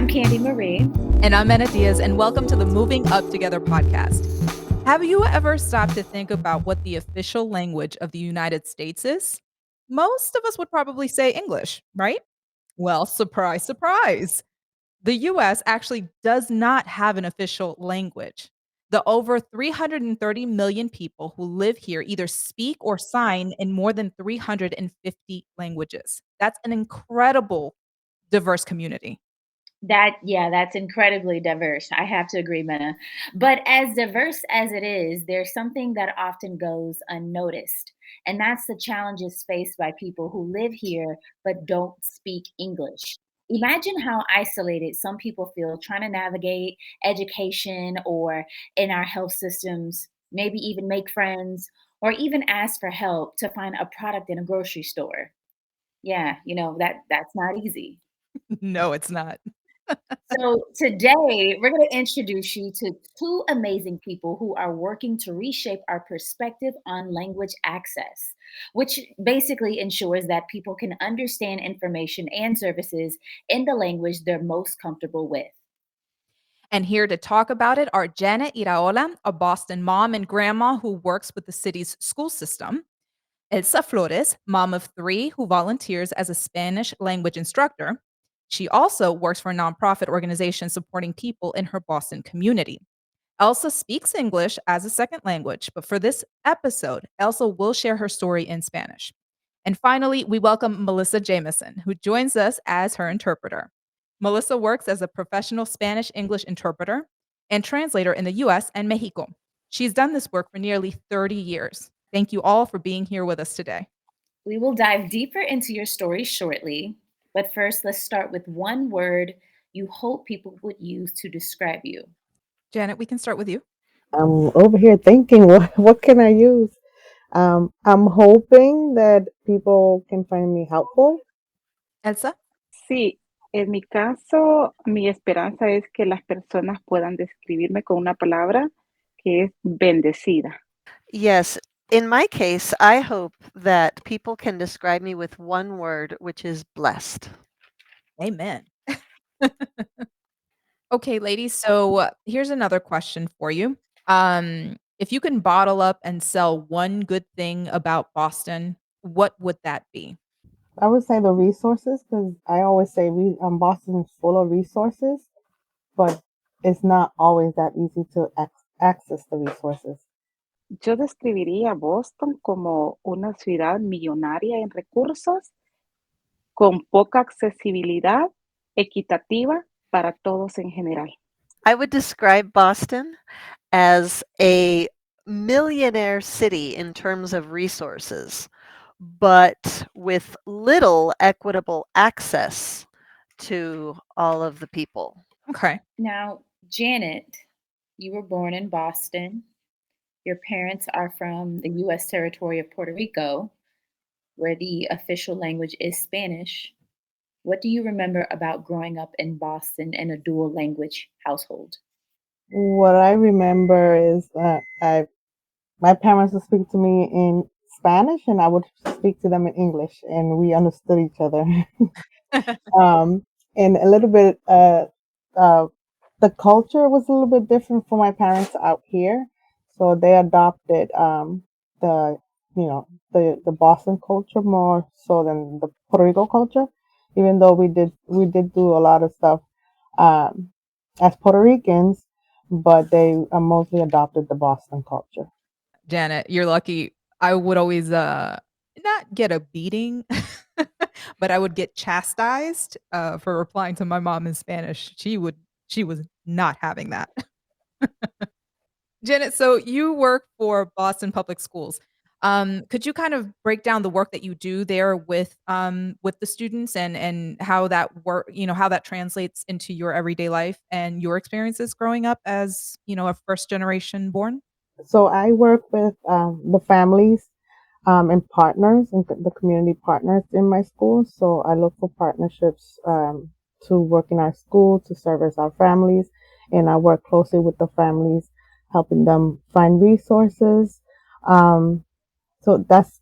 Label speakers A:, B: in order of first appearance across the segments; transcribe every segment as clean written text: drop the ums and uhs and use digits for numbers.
A: I'm Candy Marie.
B: And I'm Mena Diaz, and welcome to the Moving Up Together podcast. Have you ever stopped to think about what the official language of the United States is? Most of us would probably say English, right? Well, surprise, surprise. The US actually does not have an official language. The over 330 million people who live here either speak or sign in more than 350 languages. That's an incredible diverse community.
A: That's incredibly diverse. I have to agree, Mena. But as diverse as it is, there's something that often goes unnoticed. And that's the challenges faced by people who live here but don't speak English. Imagine how isolated some people feel trying to navigate education or in our health systems, maybe even make friends or even ask for help to find a product in a grocery store. Yeah, that's not easy.
B: No, it's not.
A: So, today we're going to introduce you to two amazing people who are working to reshape our perspective on language access, which basically ensures that people can understand information and services in the language they're most comfortable with.
B: And here to talk about it are Janet Iraola, a Boston mom and grandma who works with the city's school system, Elsa Flores, mom of three who volunteers as a Spanish language instructor. She also works for a nonprofit organization supporting people in her Boston community. Elsa speaks English as a second language, but for this episode, Elsa will share her story in Spanish. And finally, we welcome Melissa Jameson, who joins us as her interpreter. Melissa works as a professional Spanish English interpreter and translator in the US and Mexico. She's done this work for nearly 30 years. Thank you all for being here with us today.
A: We will dive deeper into your story shortly, but first, let's start with one word you hope people would use to describe you.
B: Janet, we can start with you.
C: I'm over here thinking, what can I use? I'm hoping that people can find me helpful.
B: Elsa?
D: Sí, en mi caso, mi esperanza es que las personas puedan describirme con una palabra que es bendecida.
E: Yes. In my case, I hope that people can describe me with one word, which is blessed.
B: Amen. Okay, ladies. So here's another question for you. If you can bottle up and sell one good thing about Boston, what would that be?
C: I would say the resources because I always say Boston is full of resources, but it's not always that easy to access the resources.
D: Yo describiría Boston como una ciudad millonaria en recursos, con poca accesibilidad, equitativa para todos en general.
E: I would describe Boston as a millionaire city in terms of resources, but with little equitable access to all of the people.
B: Okay.
A: Now, Janet, you were born in Boston. Your parents are from the US territory of Puerto Rico, where the official language is Spanish. What do you remember about growing up in Boston in a dual language household?
C: What I remember is my parents would speak to me in Spanish and I would speak to them in English, and we understood each other. And a little bit, uh, the culture was a little bit different for my parents out here, so they adopted the the Boston culture more so than the Puerto Rico culture. Even though we did do a lot of stuff um, as Puerto Ricans, but they mostly adopted the Boston culture.
B: Janet, you're lucky. I would always not get a beating, but I would get chastised for replying to my mom in Spanish. She was not having that. Janet, so you work for Boston Public Schools. Could you kind of break down the work that you do there with the students and how that work, how that translates into your everyday life and your experiences growing up as, a first generation born?
C: So I work with the families and partners and the community partners in my school. So I look for partnerships to work in our school to service our families, and I work closely with the families, helping them find resources. Um, so that's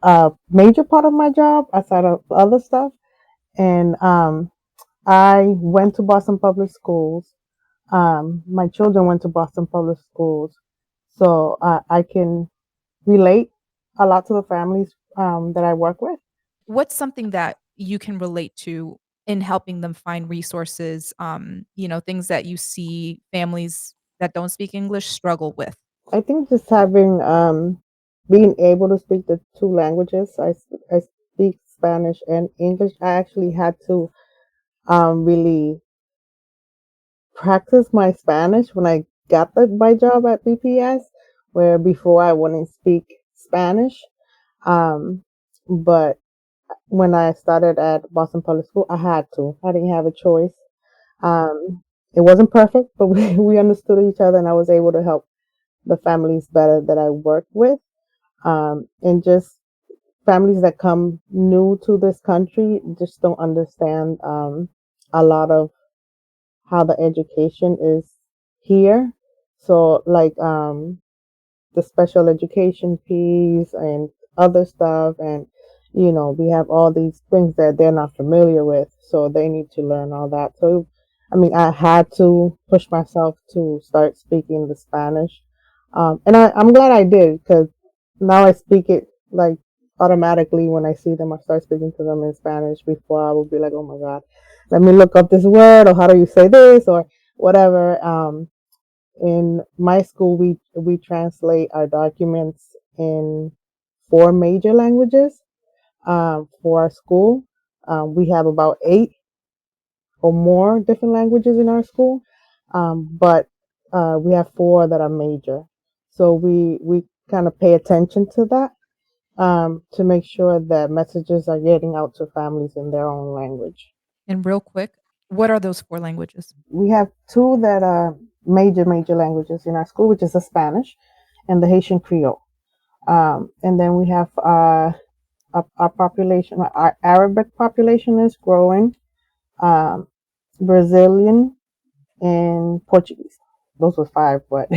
C: a major part of my job aside of other stuff. And I went to Boston Public Schools. My children went to Boston Public Schools, so I can relate a lot to the families that I work with.
B: What's something that you can relate to in helping them find resources, things that you see families that don't speak English struggle with?
C: I think just having being able to speak the two languages. I speak Spanish and English. I actually had to really practice my Spanish when I got my job at BPS, where before I wouldn't speak Spanish. Um, but when I started at Boston Public School, I had to. I didn't have a choice. Um, it wasn't perfect, but we understood each other, and I was able to help the families better that I worked with. And just families that come new to this country just don't understand a lot of how the education is here. So, like, the special education piece and other stuff, and we have all these things that they're not familiar with, so they need to learn all that. So I mean, I had to push myself to start speaking the Spanish, and I'm glad I did, because now I speak it like automatically. When I see them, I start speaking to them in Spanish. Before, I would be like, oh my god, let me look up this word, or how do you say this, or whatever. In my school, we translate our documents in four major languages. For our school, we have about eight or more different languages in our school, but we have four that are major. So we kind of pay attention to that, to make sure that messages are getting out to families in their own language.
B: And real quick, what are those 4 languages?
C: We have two that are major languages in our school, which is the Spanish and the Haitian Creole. And then we have our population, our Arabic population is growing, um, Brazilian, and Portuguese. Those were 5, but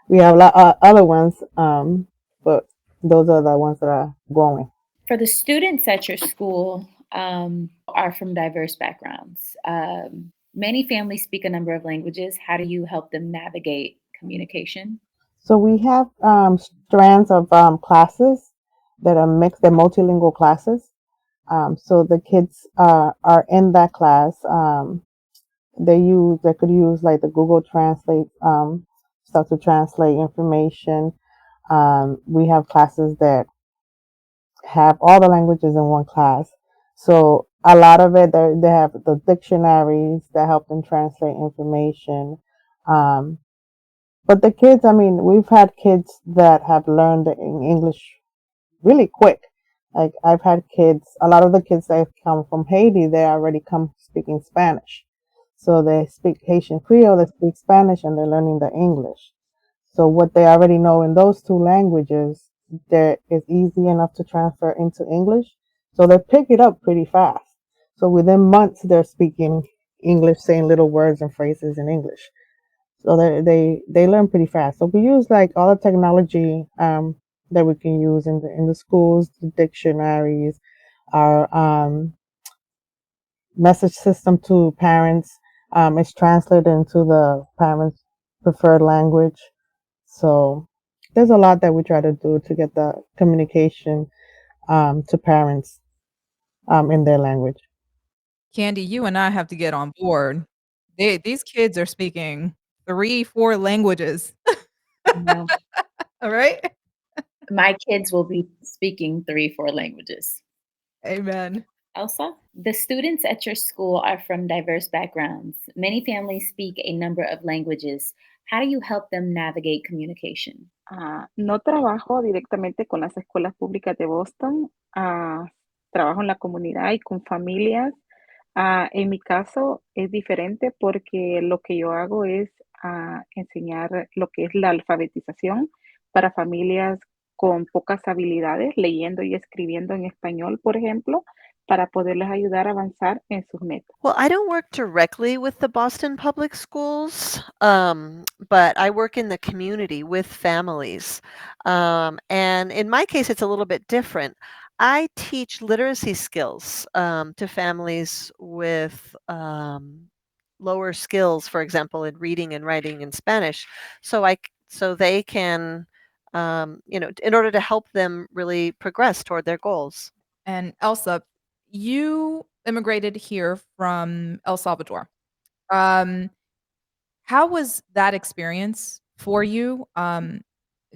C: we have a lot other ones, but those are the ones that are growing.
A: For the students at your school, are from diverse backgrounds. Many families speak a number of languages. How do you help them navigate communication?
C: So we have strands of classes that are mixed, they're multilingual classes. So the kids are in that class. They could use like the Google Translate stuff to translate information. We have classes that have all the languages in one class. So a lot of it, they have the dictionaries that help them translate information. Um, but the kids, I mean, we've had kids that have learned the English really quick. Like, I've had kids, a lot of the kids that come from Haiti, they already come speaking Spanish. So they speak Haitian Creole, they speak Spanish, and they're learning the English. So what they already know in those two languages, that is easy enough to transfer into English. So they pick it up pretty fast. So within months, they're speaking English, saying little words and phrases in English. So they learn pretty fast. So we use like all the technology that we can use in the schools, the dictionaries, our message system to parents. It's translated into the parents' preferred language. So there's a lot that we try to do to get the communication to parents in their language.
B: Candy, you and I have to get on board. These kids are speaking 3, 4 languages.
A: Well,
B: All right?
A: my kids will be speaking 3, 4 languages.
B: Amen.
A: Elsa? The students at your school are from diverse backgrounds. Many families speak a number of languages. How do you help them navigate communication?
D: No trabajo directamente con las escuelas públicas de Boston, trabajo en la comunidad y con familias. En mi caso es diferente porque lo que yo hago es enseñar lo que es la alfabetización para familias con pocas habilidades, leyendo y escribiendo en español, por ejemplo, para poderles ayudar a avanzar en sus metas.
E: Well, I don't work directly with the Boston Public Schools, but I work in the community with families. And in my case, it's a little bit different. I teach literacy skills to families with lower skills, for example, in reading and writing in Spanish, so they can, in order to help them really progress toward their goals.
B: And Elsa, you immigrated here from El Salvador. Um, how was that experience for you,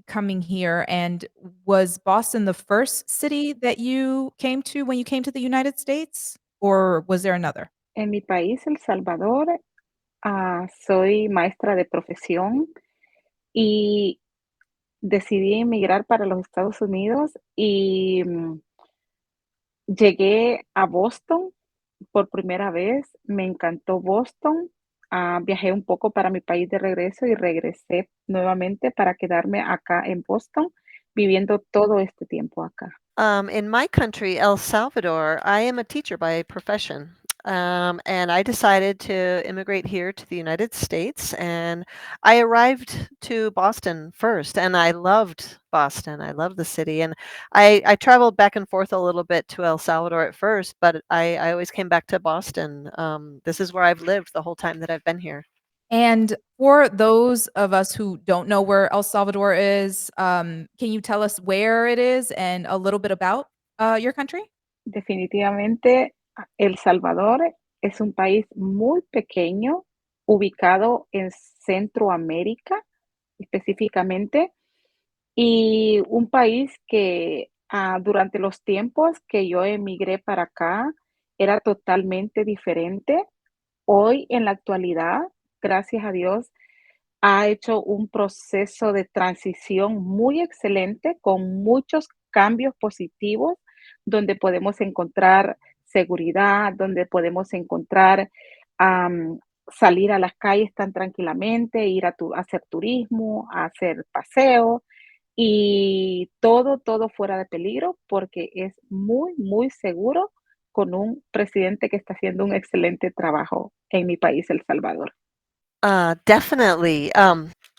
B: coming here? And was Boston the first city that you came to when you came to the United States, or was there another?
D: En mi país, El Salvador, soy maestra de profesión y decidí emigrar para los Estados Unidos y llegué a Boston por primera vez, me encantó Boston, viajé un poco para mi país de regreso y regresé nuevamente para quedarme acá en Boston, viviendo todo este tiempo acá.
E: In my country, El Salvador, I am a teacher by profession. And I decided to immigrate here to the United States. And I arrived to Boston first, and I loved Boston. I love the city. And I traveled back and forth a little bit to El Salvador at first, but I always came back to Boston. This is where I've lived the whole time that I've been here.
B: And for those of us who don't know where El Salvador is, can you tell us where it is and a little bit about your country?
D: Definitivamente, El Salvador es un país muy pequeño, ubicado en Centroamérica específicamente, y un país que durante los tiempos que yo emigré para acá era totalmente diferente. Hoy, en la actualidad, gracias a Dios, ha hecho un proceso de transición muy excelente con muchos cambios positivos, donde podemos encontrar seguridad, donde podemos encontrar salir a las calles tan tranquilamente, ir a hacer turismo, a hacer paseo y todo fuera de peligro porque es muy, muy seguro con un presidente que está haciendo un excelente trabajo en mi país, El Salvador.
E: Definitely.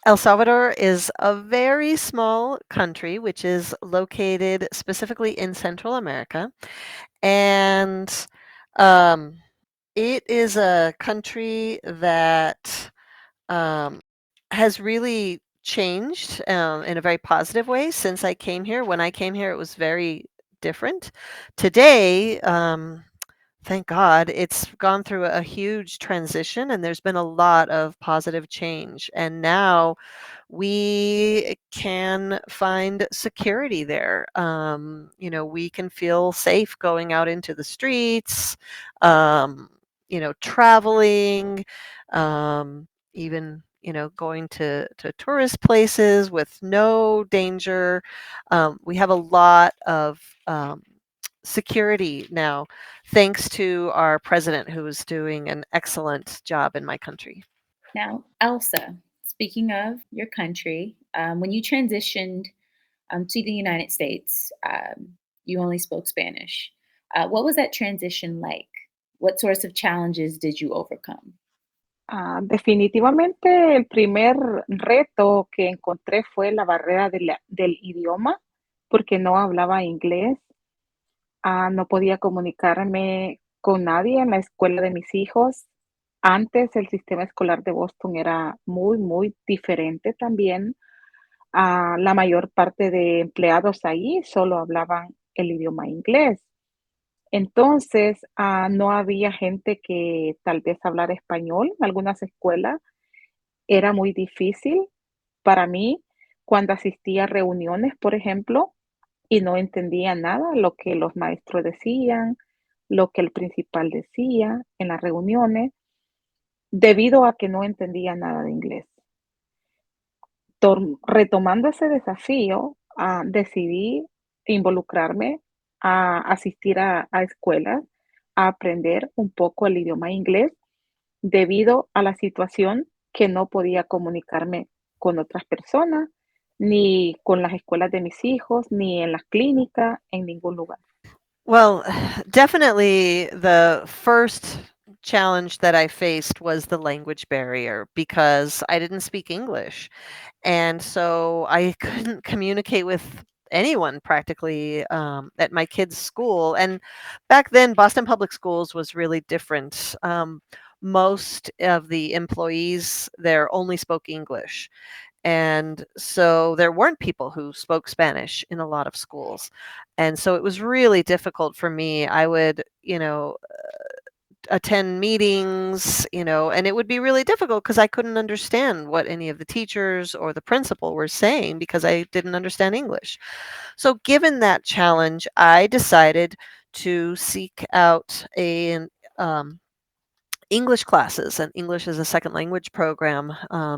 E: El Salvador is a very small country, which is located specifically in Central America. And um, it is a country that has really changed in a very positive way since I came here. When I came here, it was very different. Today, thank God, it's gone through a huge transition and there's been a lot of positive change. And now we can find security there. We can feel safe going out into the streets, traveling, even going to tourist places with no danger. We have a lot of security now, thanks to our president, who is doing an excellent job in my country.
A: Now, Elsa, speaking of your country, when you transitioned to the United States, you only spoke Spanish. What was that transition like? What sorts of challenges did you overcome?
D: Definitivamente el primer reto que encontré fue la barrera del idioma, porque no hablaba inglés. No podía comunicarme con nadie en la escuela de mis hijos. Antes el sistema escolar de Boston era muy, muy diferente también. La mayor parte de empleados ahí solo hablaban el idioma inglés. Entonces, no había gente que tal vez hablara español en algunas escuelas. Era muy difícil para mí cuando asistía a reuniones, por ejemplo, y no entendía nada lo que los maestros decían, lo que el principal decía en las reuniones, debido a que no entendía nada de inglés. Retomando ese desafío, decidí involucrarme a asistir a escuelas, a aprender un poco el idioma inglés, debido a la situación que no podía comunicarme con otras personas, ni con las escuelas de mis hijos, ni en las clínicas, en ningún lugar.
E: Well, definitely the first challenge that I faced was the language barrier because I didn't speak English. And so I couldn't communicate with anyone practically at my kids' school. And back then, Boston Public Schools was really different. Most of the employees there only spoke English. And so there weren't people who spoke Spanish in a lot of schools. And so it was really difficult for me. I would, attend meetings, and it would be really difficult because I couldn't understand what any of the teachers or the principal were saying because I didn't understand English. So, given that challenge, I decided to seek out um, English classes and English as a second language program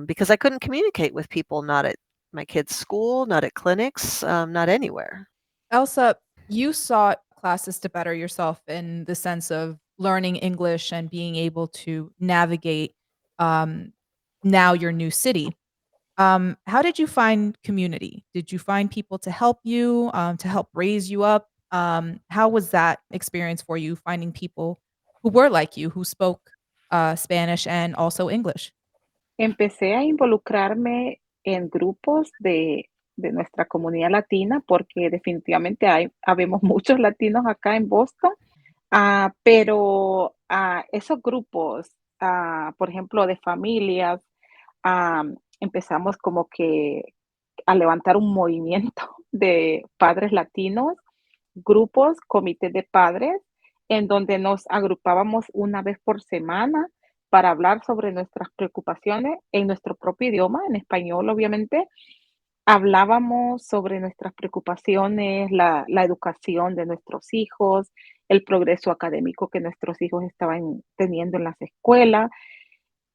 E: because I couldn't communicate with people, not at my kids' school, not at clinics, not anywhere.
B: Elsa, you sought classes to better yourself in the sense of learning English and being able to navigate um, now your new city. How did you find community? Did you find people to help raise you up? How was that experience for you, finding people who were like you, who spoke Spanish and also English?
D: Empecé a involucrarme en grupos de nuestra comunidad latina, porque definitivamente habemos muchos latinos acá en Boston, pero esos grupos, por ejemplo, de familias, empezamos como que a levantar un movimiento de padres latinos, grupos, comités de padres, en donde nos agrupábamos una vez por semana para hablar sobre nuestras preocupaciones en nuestro propio idioma, en español, obviamente. Hablábamos sobre nuestras preocupaciones, la educación de nuestros hijos, el progreso académico que nuestros hijos estaban teniendo en las escuelas,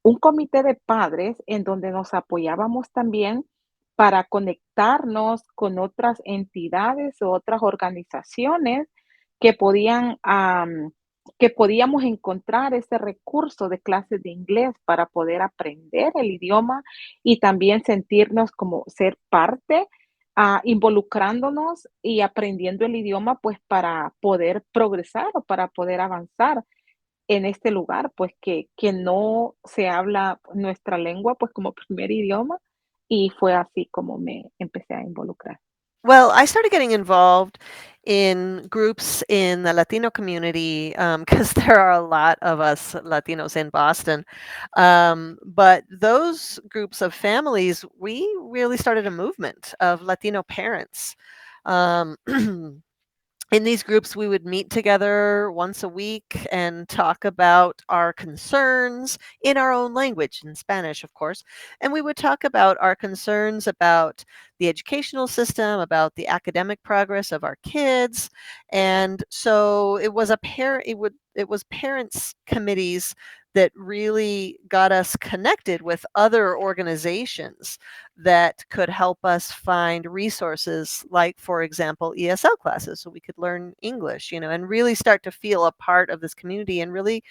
D: un comité de padres en donde nos apoyábamos también para conectarnos con otras entidades o otras organizaciones que que podíamos encontrar ese recurso de clases de inglés para poder aprender el idioma y también sentirnos como ser parte, involucrándonos y aprendiendo el idioma, pues, para poder progresar o para poder avanzar en este lugar, pues que no se habla nuestra lengua, pues como primer idioma, y fue así como me empecé a involucrar.
E: Well, I started getting involved in groups in the Latino community because there are a lot of us Latinos in Boston. But those groups of families, we really started a movement of Latino parents. Um, in these groups, we would meet together once a week and talk about our concerns in our own language, in Spanish, of course. And we would talk about our concerns about the educational system, about the academic progress of our kids. And so it was parents committees that really got us connected with other organizations that could help us find resources like, for example, ESL classes so we could learn English, and really start to feel a part of this community and really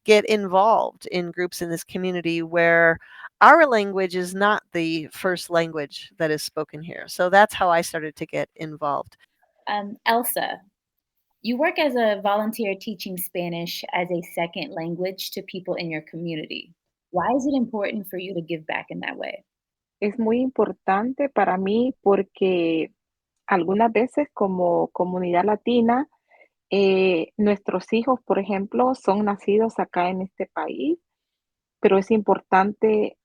E: get involved in groups in this community where our language is not the first language that is spoken here. So that's how I started to get involved.
A: Elsa, you work as a volunteer teaching Spanish as a second language to people in your community. Why is it important for you to give back in that way?
D: Es muy importante para mí porque algunas veces como comunidad latina, nuestros hijos, por ejemplo, son nacidos acá en este país, pero es importante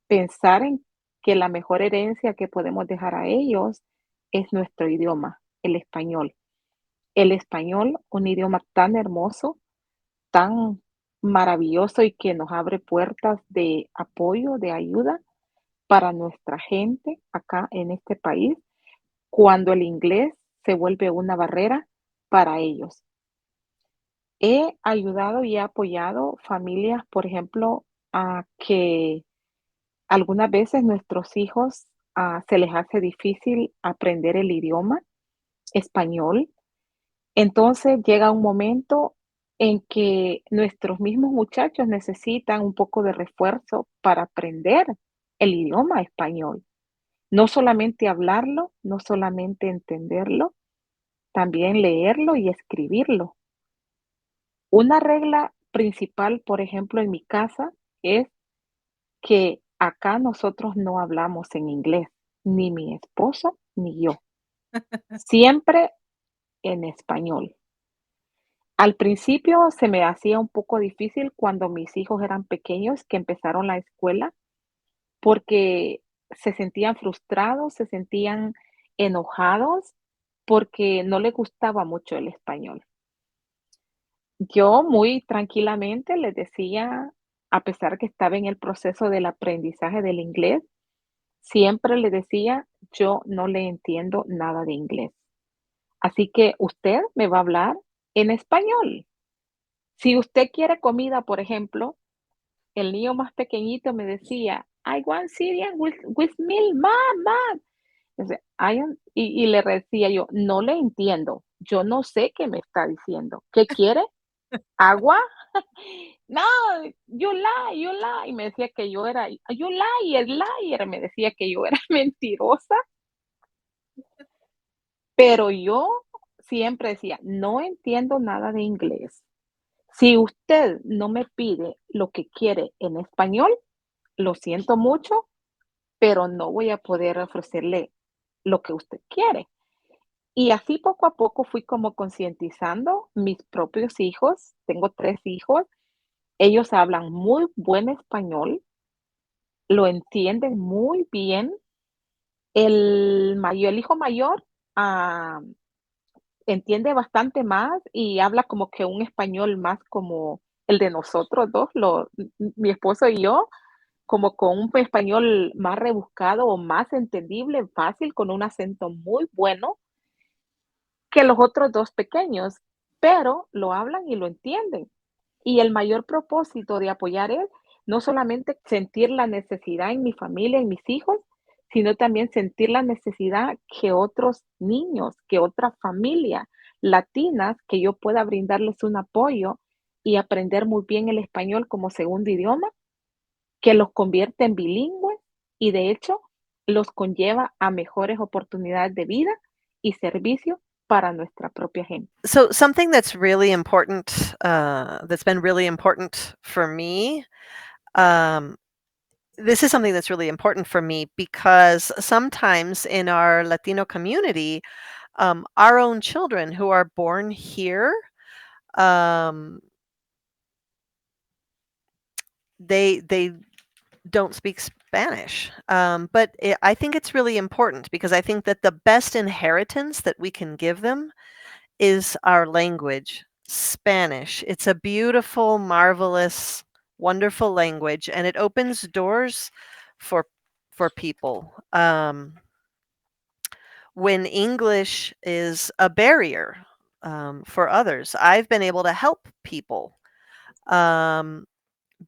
D: pensar en que la mejor herencia que podemos dejar a ellos es nuestro idioma, el español. El español, un idioma tan hermoso, tan maravilloso y que nos abre puertas de apoyo, de ayuda para nuestra gente acá en este país, cuando el inglés se vuelve una barrera para ellos. He ayudado y he apoyado familias, por ejemplo, a que algunas veces nuestros hijos se les hace difícil aprender el idioma español. Entonces llega un momento en que nuestros mismos muchachos necesitan un poco de refuerzo para aprender el idioma español. No solamente hablarlo, no solamente entenderlo, también leerlo y escribirlo. Una regla principal, por ejemplo, en mi casa es que acá nosotros no hablamos en inglés, ni mi esposo ni yo. siempre en español. Al principio se me hacía un poco difícil cuando mis hijos eran pequeños, que empezaron la escuela, porque se sentían frustrados, se sentían enojados, porque no les gustaba mucho el español. Yo muy tranquilamente les decía, a pesar que estaba en el proceso del aprendizaje del inglés, siempre les decía, yo no le entiendo nada de inglés. Así que usted me va a hablar en español. Si usted quiere comida, por ejemplo, el niño más pequeñito me decía, I want cereal with milk, mom, mom. Entonces, y le decía yo, no le entiendo, yo no sé qué me está diciendo. ¿Qué quiere? ¿Agua? No, you lie, you lie. Y me decía que yo era, you liar, liar. Me decía que yo era mentirosa, pero yo siempre decía, no entiendo nada de inglés. Si usted no me pide lo que quiere en español, lo siento mucho, pero no voy a poder ofrecerle lo que usted quiere. Y así poco a poco fui como concientizando mis propios hijos. Tengo 3 hijos. Ellos hablan muy buen español, lo entienden muy bien. El hijo mayor, ah, entiende bastante más y habla como que un español más como el de nosotros 2, mi esposo y yo, como con un español más rebuscado o más entendible, fácil, con un acento muy bueno que los otros 2 pequeños, pero lo hablan y lo entienden. Y el mayor propósito de apoyar es no solamente sentir la necesidad en mi familia, en mis hijos, sino también sentir la necesidad que otros niños, que otra familia latinas, que yo pueda brindarles un apoyo y aprender muy bien el español como segundo idioma, que los convierte en bilingües y de hecho los conlleva a mejores oportunidades de vida y servicio para nuestra propia gente.
E: So something that's really important, that's been really important for me, um, this is something that's really important for me because sometimes in our Latino community, our own children who are born here, um, they don't speak Spanish. But I think it's really important because I think that the best inheritance that we can give them is our language, Spanish. It's a beautiful, marvelous, wonderful language, and it opens doors for people. When English is a barrier for others, I've been able to help people. Um,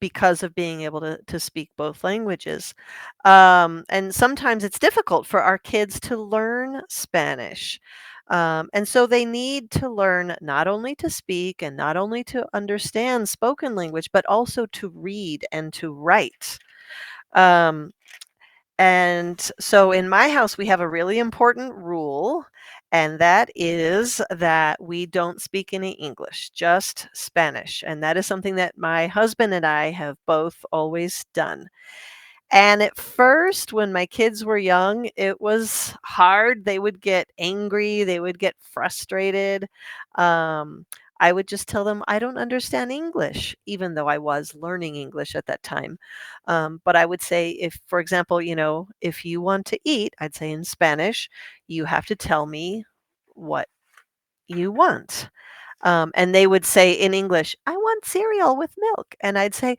E: because of being able to speak both languages. And sometimes it's difficult for our kids to learn Spanish. And so they need to learn not only to speak and not only to understand spoken language, but also to read and to write. Um, and so in my house, we have a really important rule, and that is that we don't speak any English, just Spanish. And that is something that my husband and I have both always done. And at first, when my kids were young, it was hard. They would get angry, they would get frustrated. Um, I would just tell them, I don't understand English, even though I was learning English at that time. But I would say, if, for example, if you want to eat, I'd say in Spanish, you have to tell me what you want. And they would say in English, I want cereal with milk. And I'd say,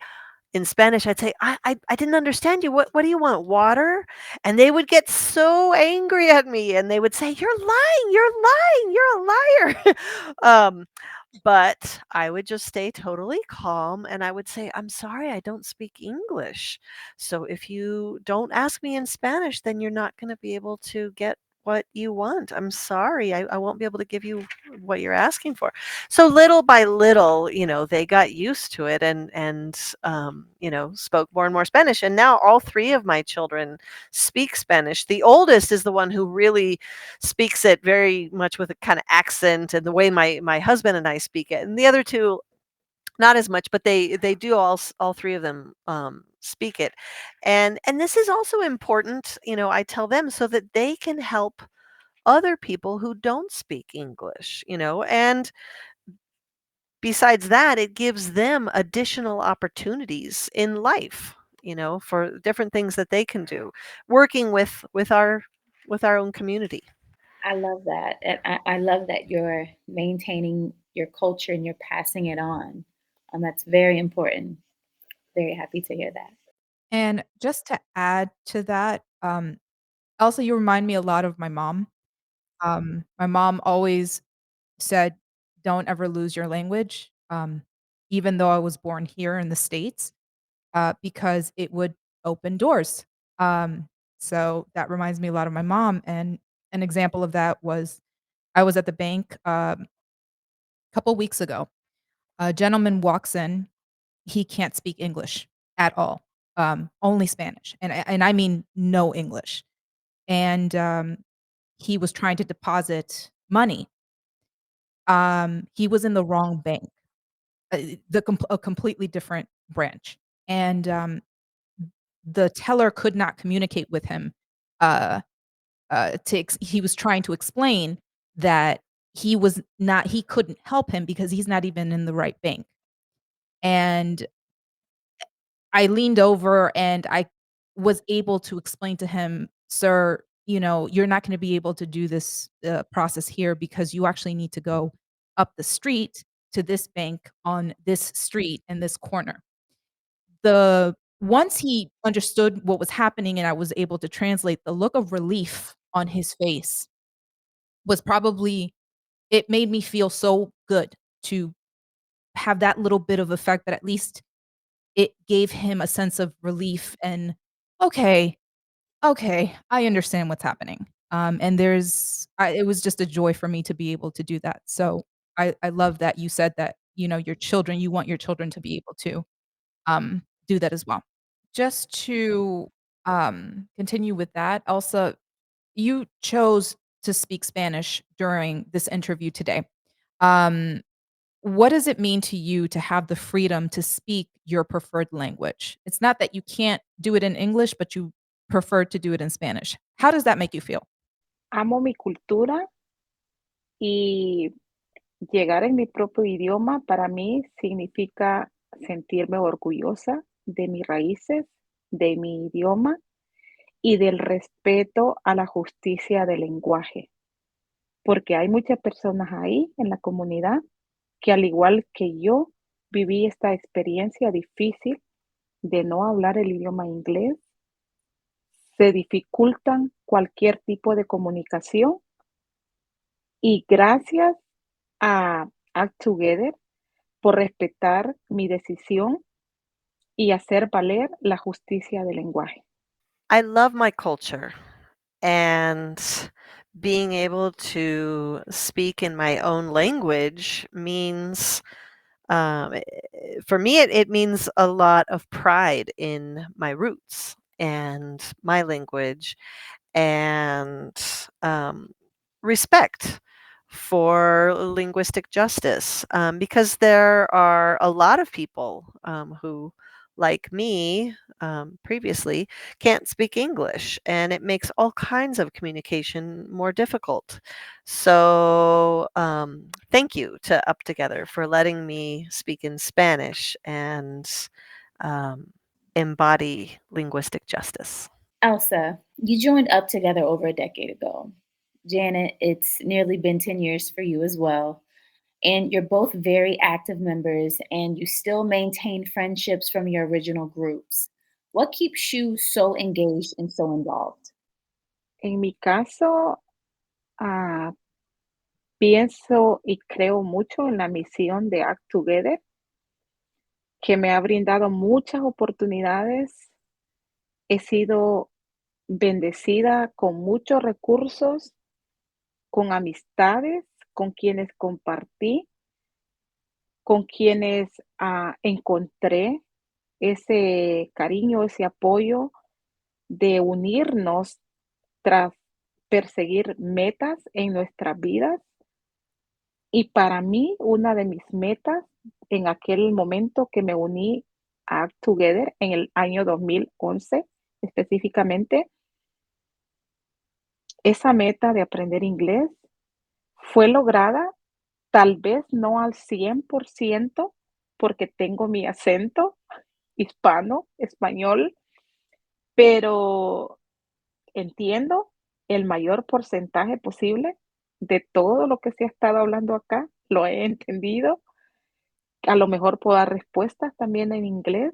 E: in Spanish, I'd say, I didn't understand you. What do you want? Water? And they would get so angry at me and they would say, you're lying, you're lying, you're a liar. um, but I would just stay totally calm and I would say, I'm sorry, I don't speak English. So if you don't ask me in Spanish, then you're not going to be able to get what you want. I'm sorry, I won't be able to give you what you're asking for. So little by little, they got used to it and spoke more and more Spanish. And now all 3 of my children speak Spanish. The oldest is the one who really speaks it very much with a kind of accent and the way my husband and I speak it. And the other 2 not as much, but they do all 3 of them speak it. And this is also important, I tell them so that they can help other people who don't speak English, and besides that, it gives them additional opportunities in life, for different things that they can do, working with our own community.
A: I love that. And I love that you're maintaining your culture and you're passing it on. That's very important. Very happy to hear that.
B: And just to add to that, Elsa, you remind me a lot of my mom. My mom always said, "Don't ever lose your language," even though I was born here in the States, because it would open doors. Um, so that reminds me a lot of my mom, and an example of that was I was at the bank, couple weeks ago. A gentleman walks in, he can't speak English at all, only Spanish, and I mean no English, and, he was trying to deposit money. He was in the wrong bank, a completely different branch, and, the teller could not communicate with him, uh, he was trying to explain that he couldn't help him because he's not even in the right bank, and I leaned over and I was able to explain to him, "Sir, you're not gonna be able to do this, process here because you actually need to go up the street to this bank on this street in this corner." The Once he understood what was happening and I was able to translate, the look of relief on his face was probably it made me feel so good to have that little bit of effect that at least it gave him a sense of relief and, "Okay, okay, I understand what's happening." And it was just a joy for me to be able to do that. So I love that you said that, you want your children to be able to, do that as well. Just to, continue with that, Elsa, you chose to speak Spanish during this interview today. Um, what does it mean to you to have the freedom to speak your preferred language? It's not that you can't do it in English, but you prefer to do it in Spanish. How does that make you feel?
D: Amo mi cultura y llegar en mi propio idioma para mí significa sentirme orgullosa de mis raíces, de mi idioma y del respeto a la justicia del lenguaje, porque hay muchas personas ahí en la comunidad que al igual que yo viví esta experiencia difícil de no hablar el idioma inglés, se dificultan cualquier tipo de comunicación y gracias a UpTogether por respetar mi decisión y hacer valer la justicia del lenguaje.
E: I love my culture, and being able to speak in my own language means, for me, it means a lot of pride in my roots and my language, and respect for linguistic justice, because there are a lot of people who, like me, previously, can't speak English, and it makes all kinds of communication more difficult. So, thank you to UpTogether for letting me speak in Spanish and um, embody linguistic justice.
A: Elsa, you joined Up Together over a decade ago. Janet, it's nearly been 10 years for you as well. And you're both very active members, and you still maintain friendships from your original groups. What keeps you so engaged and so involved?
D: En mi caso, ah, pienso y creo mucho en la misión de UpTogether, que me ha brindado muchas oportunidades. He sido bendecida con muchos recursos, con amistades, con quienes compartí, con quienes encontré ese cariño, ese apoyo de unirnos tras perseguir metas en nuestras vidas. Y para mí, una de mis metas en aquel momento que me uní a Together en el año 2011 específicamente, esa meta de aprender inglés fue lograda, tal vez no al 100% porque tengo mi acento hispano, español, pero entiendo el mayor porcentaje posible de todo lo que se ha estado hablando acá, lo he entendido. A lo mejor puedo dar respuestas también en inglés.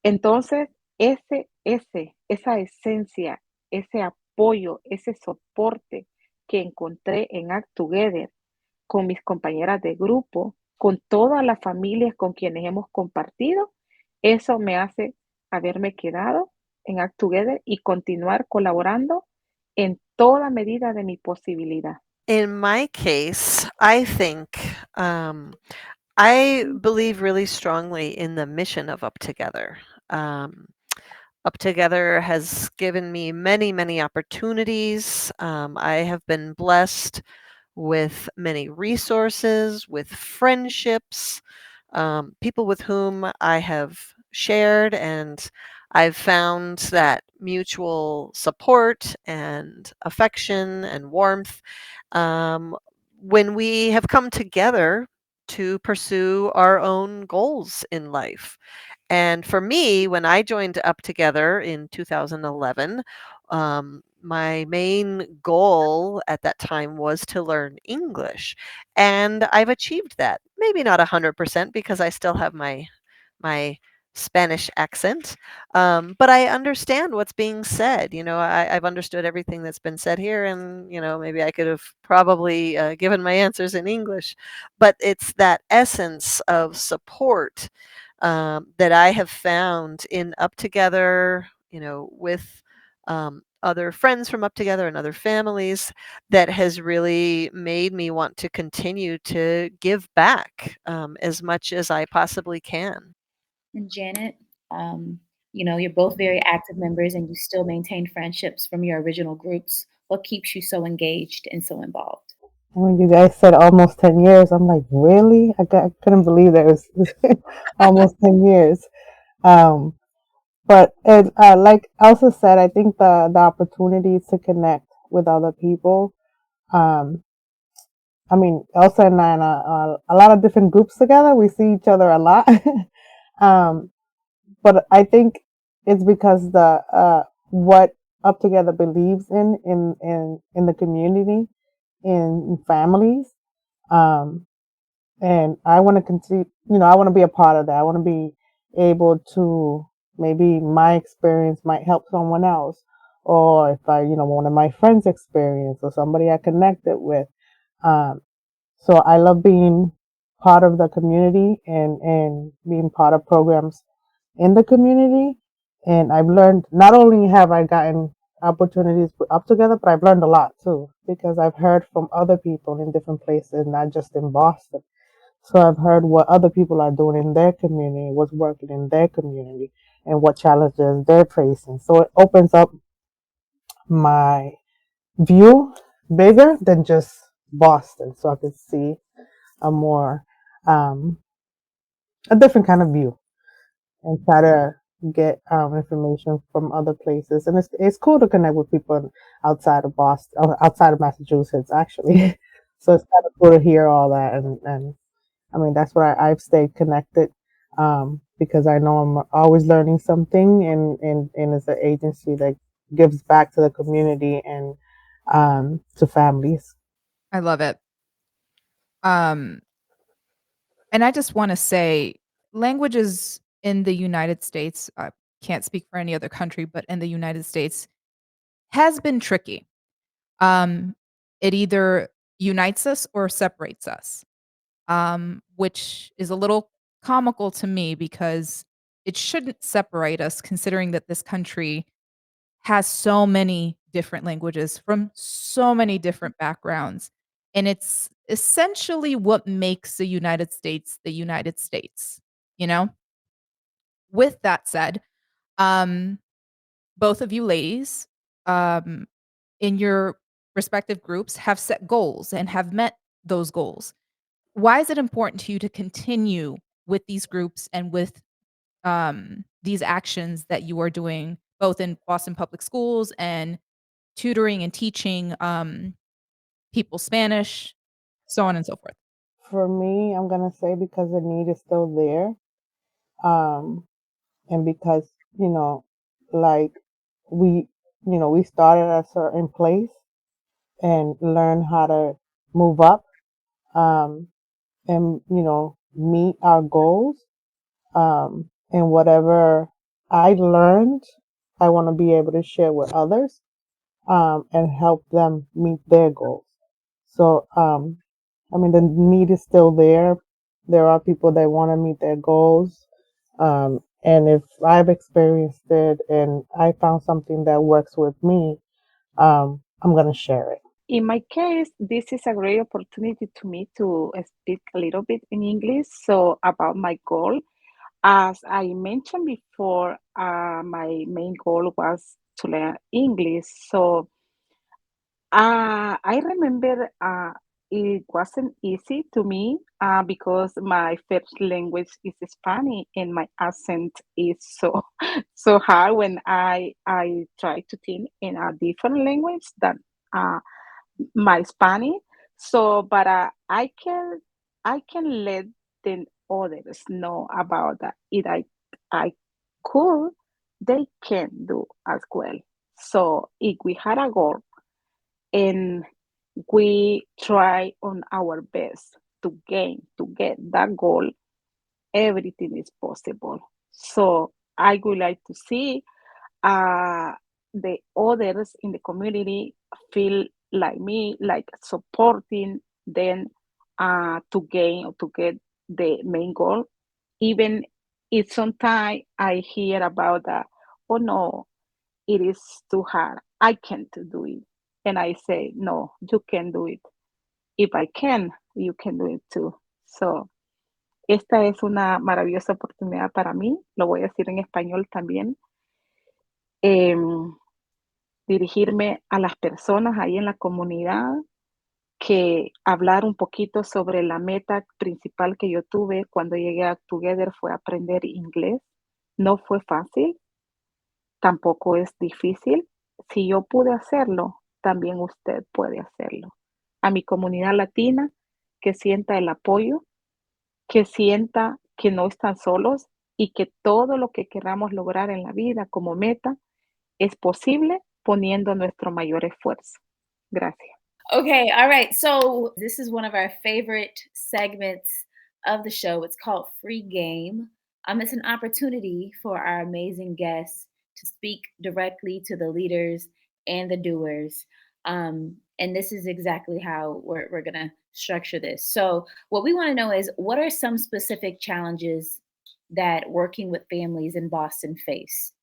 D: Entonces, esa esencia, ese apoyo, ese soporte que encontré en UpTogether con mis compañeras de grupo, con todas las familias con quienes hemos compartido, eso me hace haberme quedado en UpTogether y continuar colaborando en toda medida de mi posibilidad.
E: In my case, I think I believe really strongly in the mission of UpTogether. Um, UpTogether has given me many, many opportunities. I have been blessed with many resources, with friendships, people with whom I have shared, and I've found that mutual support and affection and warmth um, when we have come together to pursue our own goals in life. And for me, when I joined UpTogether in 2011, my main goal at that time was to learn English, and I've achieved that. Maybe not 100% because I still have my Spanish accent, but I understand what's being said. I've understood everything that's been said here, and maybe I could have probably given my answers in English, but it's that essence of support that I have found in UpTogether, with other friends from UpTogether and other families that has really made me want to continue to give back as much as I possibly can.
A: And Janet, um, you're both very active members and you still maintain friendships from your original groups. What keeps you so engaged and so involved?
C: When you guys said almost 10 years, I'm like, really? I couldn't believe that it was almost 10 years. Um, but like Elsa said, I think the opportunities to connect with other people. Um, I mean, Elsa and I are a lot of different groups together. We see each other a lot. um, but I think it's because the what Up Together believes in the community, in families. Um, and I want to continue, I want to be a part of that. I want to be able to, maybe my experience might help someone else, or if one of my friends' experience or somebody I connected with. Um, so I love being part of the community and being part of programs in the community. And I've learned, not only have I gotten opportunities Up Together, but I've learned a lot too, because I've heard from other people in different places, not just in Boston. So I've heard what other people are doing in their community, what's working in their community, and what challenges they're facing. So it opens up my view bigger than just Boston, so I can see a more um, a different kind of view and try to get information from other places. And it's cool to connect with people outside of Boston, outside of Massachusetts, actually. So it's kind of cool to hear all that, and I mean, that's why I've stayed connected, because I know I'm always learning something, and it's an agency that gives back to the community and to families.
B: I love it. Um, and I just wanna say languages in the United States, I can't speak for any other country, but in the United States has been tricky. Um, it either unites us or separates us, which is a little comical to me because it shouldn't separate us considering that this country has so many different languages from so many different backgrounds, and it's essentially what makes the United States, you know? With that said, um, both of you ladies, um, in your respective groups have set goals and have met those goals. Why is it important to you to continue with these groups and with, these actions that you are doing both in Boston Public Schools and tutoring and teaching people Spanish, so on and so forth?
C: For me, I'm gonna say because the need is still there, um, and because you know, like we, we started at a certain place and learn how to move up, um, and meet our goals. And whatever I learned, I want to be able to share with others, and help them meet their goals. So, I mean, the need is still there. There are people that want to meet their goals. And if I've experienced it and I found something that works with me, I'm going to share it.
D: In my case, this is a great opportunity to me to speak a little bit in English. So about my goal, as I mentioned before, my main goal was to learn English. So I remember it wasn't easy to me because my first language is Spanish and my accent is so so hard when I try to think in a different language than uh, my Spanish. So, but I can let the others know about that. If I could, they can do as well. So, if we had a goal and we try on our best to get that goal, everything is possible. So, I would like to see uh, the others in the community feel like me, like supporting them to gain or to get the main goal. Even if sometimes I hear about that, oh no, it is too hard. I can't do it. And I say, no, you can do it. If I can, you can do it too. So, esta es una maravillosa oportunidad para mí. Lo voy a decir en español también. Em, dirigirme a las personas ahí en la comunidad, que hablar un poquito sobre la meta principal que yo tuve cuando llegué a UpTogether fue aprender inglés. No fue fácil, tampoco es difícil. Si yo pude hacerlo, también usted puede hacerlo. A mi comunidad latina, que sienta el apoyo, que sienta que no están solos y que todo lo que queramos lograr en la vida como meta es posible poniendo nuestro mayor esfuerzo. Gracias.
A: Okay, all right. So this is one of our favorite segments of the show. It's called Free Game. It's an opportunity for our amazing guests to speak directly to the leaders and the doers. And this is exactly how we're going to structure this. So, what we want to know is what are some specific challenges that working with families in Boston face?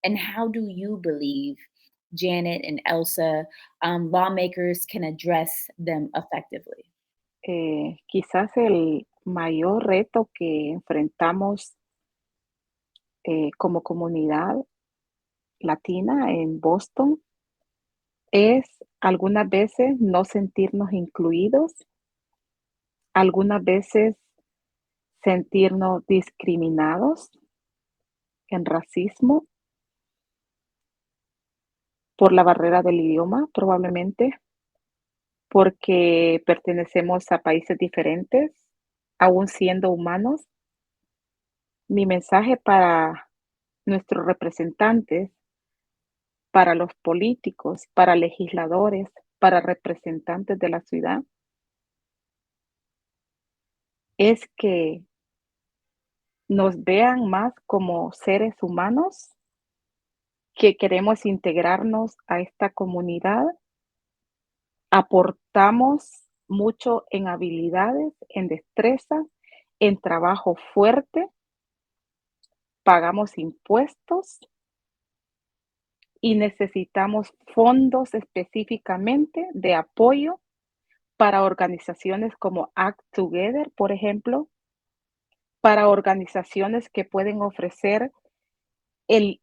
A: And how do you believe Janet and Elsa, lawmakers can address them effectively?
D: Quizás el mayor reto que enfrentamos como comunidad latina en Boston es algunas veces no sentirnos incluidos, algunas veces sentirnos discriminados en racismo por la barrera del idioma, probablemente, porque pertenecemos a países diferentes, aún siendo humanos. Mi mensaje para nuestros representantes, para los políticos, para legisladores, para representantes de la ciudad, es que nos vean más como seres humanos, que queremos integrarnos a esta comunidad, aportamos mucho en habilidades, en destrezas, en trabajo fuerte, pagamos impuestos y necesitamos fondos específicamente de apoyo para organizaciones como UpTogether, por ejemplo, para organizaciones que pueden ofrecer el,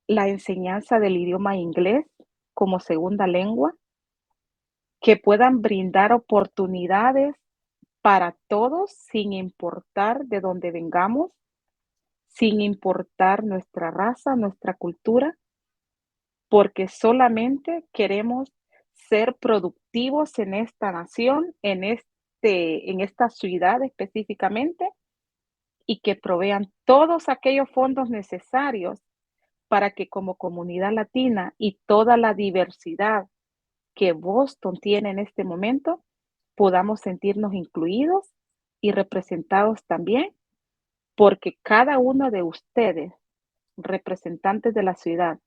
D: la enseñanza del idioma inglés como segunda lengua, que puedan brindar oportunidades para todos sin importar de dónde vengamos, sin importar nuestra raza, nuestra cultura, porque solamente queremos ser productivos en esta nación, en esta ciudad específicamente, y que provean todos aquellos fondos necesarios para que como comunidad latina y toda la diversidad que Boston tiene en este momento, podamos sentirnos incluidos y representados también, porque cada uno de ustedes, representantes de la ciudad,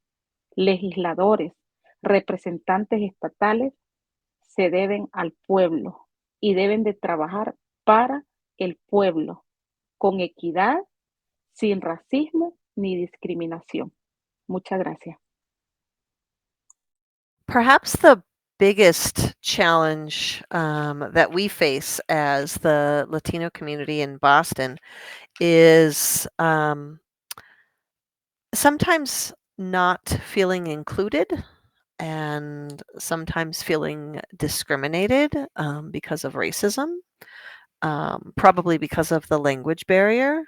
D: legisladores, representantes estatales, se deben al pueblo y deben de trabajar para el pueblo, con equidad, sin racismo ni discriminación. Muchas gracias.
E: Perhaps the biggest challenge that we face as the Latino community in Boston is sometimes not feeling included and sometimes feeling discriminated because of racism, probably because of the language barrier.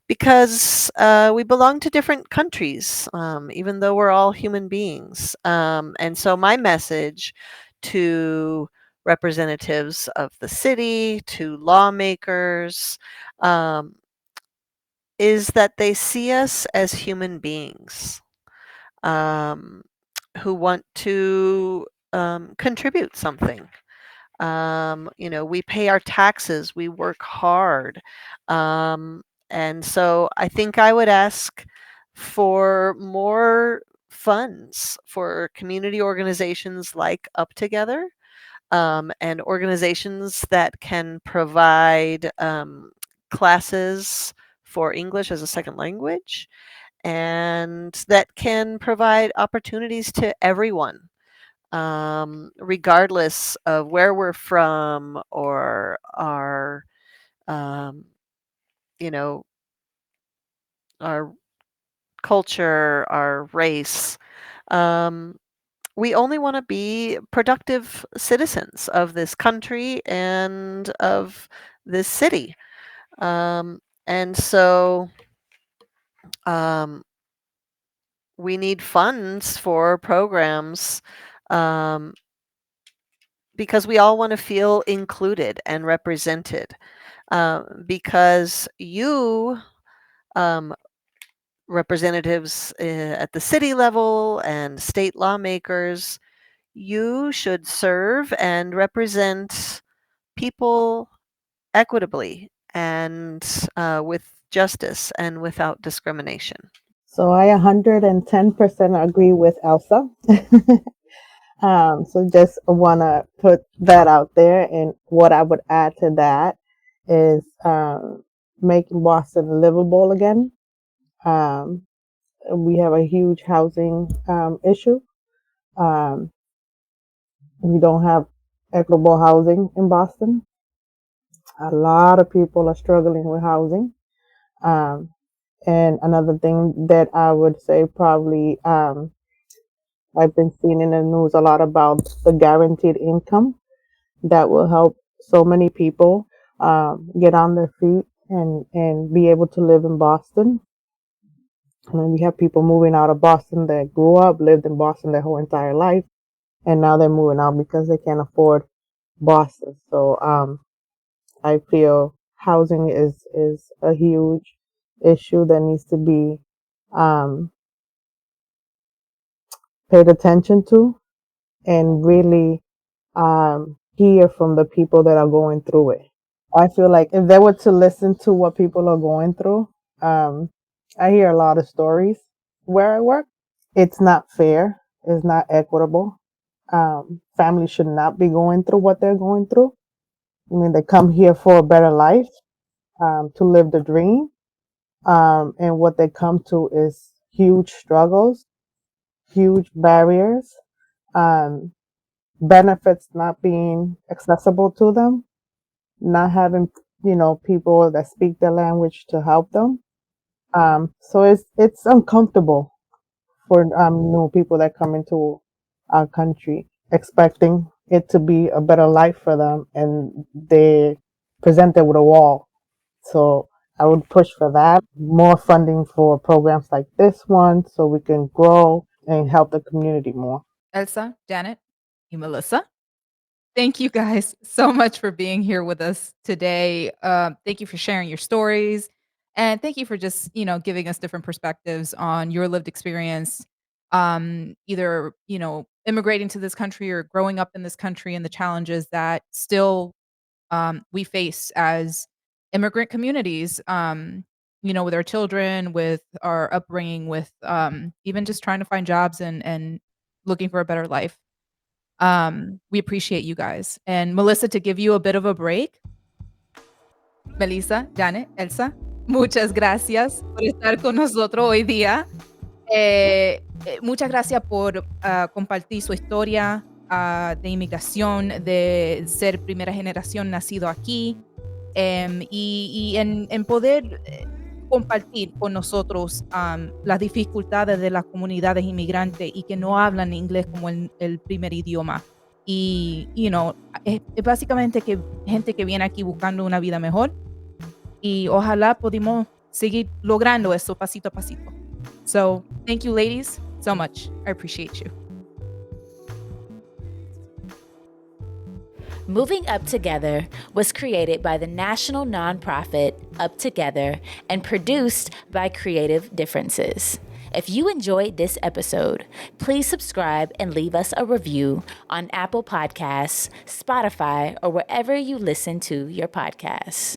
E: Because we belong to different countries, even though we're all human beings. And so, my message to representatives of the city, to lawmakers, um, is that they see us as human beings um, who want to contribute something. We pay our taxes, we work hard. Um, and so I think I would ask for more funds for community organizations like UpTogether, and organizations that can provide classes for English as a second language and that can provide opportunities to everyone, regardless of where we're from or our, um, you know, our culture, our race. Um, we only want to be productive citizens of this country and of this city. And so um, we need funds for programs um, because we all want to feel included and represented. Because you, um, representatives at the city level and state lawmakers, you should serve and represent people equitably and with justice and without discrimination.
C: So I 110% agree with Elsa. So just want to put that out there. And what I would add to that is making Boston livable again. Um, we have a huge housing issue. Um, we don't have equitable housing in Boston. A lot of people are struggling with housing. Um, and another thing that I would say probably I've been seeing in the news a lot about the guaranteed income that will help so many people get on their feet and be able to live in Boston. I mean, we have people moving out of Boston that grew up, lived in Boston their whole entire life, and now they're moving out because they can't afford Boston. So I feel housing is a huge issue that needs to be um, paid attention to and really hear from the people that are going through it. I feel like if they were to listen to what people are going through, um, I hear a lot of stories where I work. It's not fair. It's not equitable. Families should not be going through what they're going through. I mean, they come here for a better life, to live the dream. And what they come to is huge struggles, huge barriers, um, benefits not being accessible to them, not having people that speak their language to help them. So it's uncomfortable for new people that come into our country expecting it to be a better life for them, and they presented with a wall. So I would push for that, more funding for programs like this one, so we can grow and help the community more.
B: Elsa, Janet, and Melissa, thank you guys so much for being here with us today. Thank you for sharing your stories. And thank you for just, giving us different perspectives on your lived experience, either, immigrating to this country or growing up in this country and the challenges that still we face as immigrant communities, with our children, with our upbringing, with even just trying to find jobs and looking for a better life. We appreciate you guys. And Melissa, to give you a bit of a break, Melissa, Janet, Elsa, muchas gracias por estar con nosotros hoy día. Muchas gracias por compartir su historia de inmigración, de ser primera generación nacido aquí, y en poder compartir con nosotros las dificultades de las comunidades inmigrantes y que no hablan inglés como el primer idioma. Y, es básicamente que gente que viene aquí buscando una vida mejor y ojalá podamos seguir logrando eso pasito a pasito. So, thank you, ladies, so much. I appreciate you.
A: Moving Up Together was created by the national nonprofit UpTogether and produced by Creative Differences. If you enjoyed this episode, please subscribe and leave us a review on Apple Podcasts, Spotify, or wherever you listen to your podcasts.